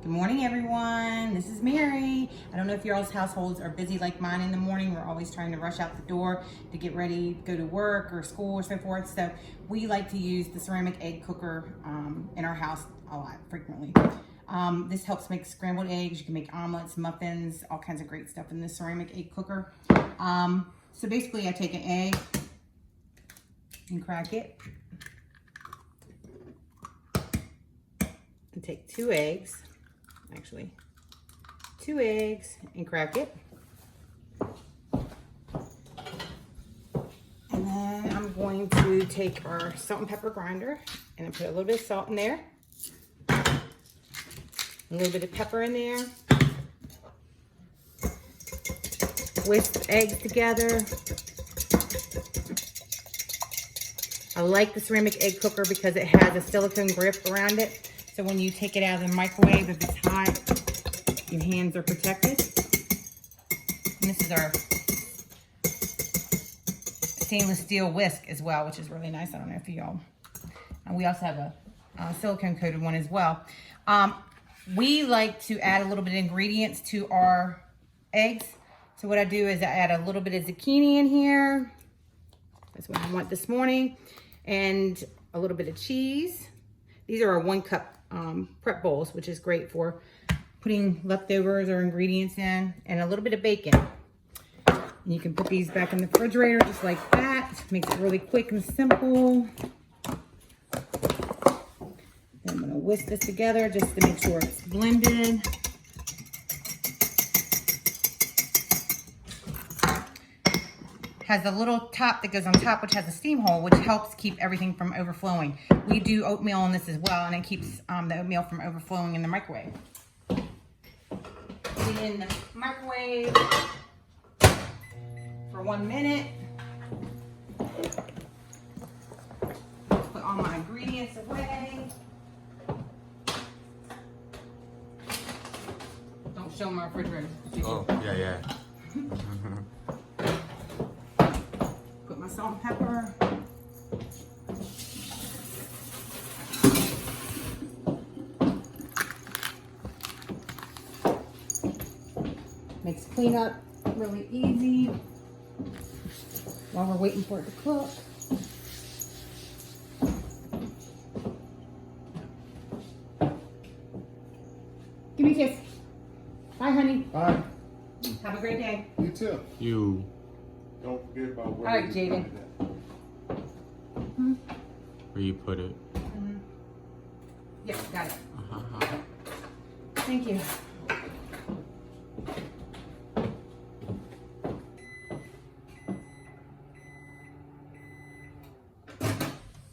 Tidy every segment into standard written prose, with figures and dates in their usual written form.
Good morning, everyone. This is Mary. I don't know if your all's households are busy like mine in the morning. We're always trying to rush out the door to get ready, go to work or school or so forth. So we like to use the ceramic egg cooker in our house a lot, frequently. This helps make scrambled eggs. You can make omelets, muffins, all kinds of great stuff in this ceramic egg cooker. So basically I take an egg and crack it. And take two eggs. Actually, 2 eggs and crack it. And then I'm going to take our salt and pepper grinder and I put a little bit of salt in there, a little bit of pepper in there, whisk the eggs together. I like the ceramic egg cooker because it has a silicone grip around it. So when you take it out of the microwave, if it's hot, your hands are protected. And this is our stainless steel whisk as well, which is really nice. I don't know if y'all, we also have a silicone coated one as well. We like to add a little bit of ingredients to our eggs. So what I do is I add a little bit of zucchini in here. That's what I want this morning. And a little bit of cheese. These are our 1 cup prep bowls, which is great for putting leftovers or ingredients in, and a little bit of bacon. And you can put these back in the refrigerator just like that. Makes it really quick and simple. Then I'm gonna whisk this together just to make sure it's blended. Has a little top that goes on top, which has a steam hole, which helps keep everything from overflowing. We do oatmeal on this as well, and it keeps the oatmeal from overflowing in the microwave. Put it in the microwave for 1 minute. Put all my ingredients away. Don't show my refrigerator. Oh, yeah. Put my salt and pepper. Makes cleanup really easy while we're waiting for it to cook. Give me a kiss. Bye, honey. Bye. Have a great day. You too. You. Don't forget about where All right, Jaden. Where you put it? Yep, got it. Uh-huh. Thank you.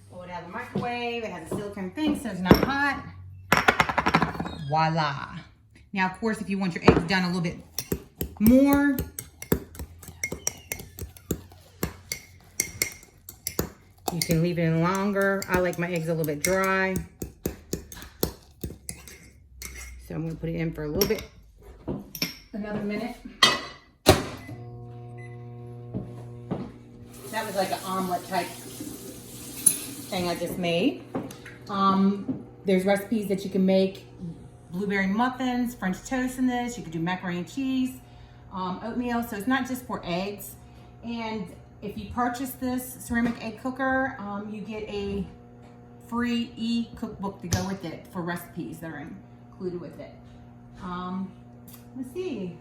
Pull it out of the microwave. It has a silicone thing, so it's not hot. Voila. Now, of course, if you want your eggs done a little bit more, you can leave it in longer. I like my eggs a little bit dry. So I'm gonna put it in for a little bit, another minute. That was like an omelet type thing I just made. There's recipes that you can make blueberry muffins, French toast in this. You could do macaroni and cheese, oatmeal. So it's not just for eggs. And if you purchase this ceramic egg cooker, you get a free e-cookbook to go with it for recipes that are included with it. Let's see.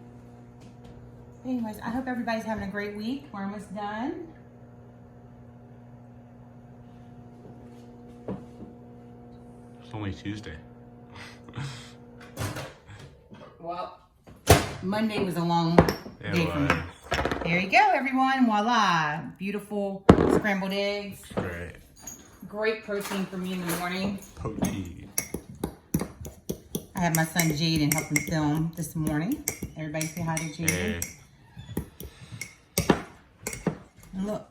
Anyways, I hope everybody's having a great week. We're almost done. It's only Tuesday. Well, Monday was a long day for me. There you go, everyone. Voila. Beautiful scrambled eggs. Great. Great protein for me in the morning. Poachy. I had my son Jaden help me film this morning. Everybody say hi to Jaden. Hey. And look,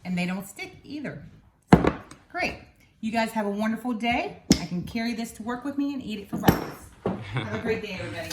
and they don't stick either. So, great. You guys have a wonderful day. I can carry this to work with me and eat it for breakfast. Have a great day, everybody.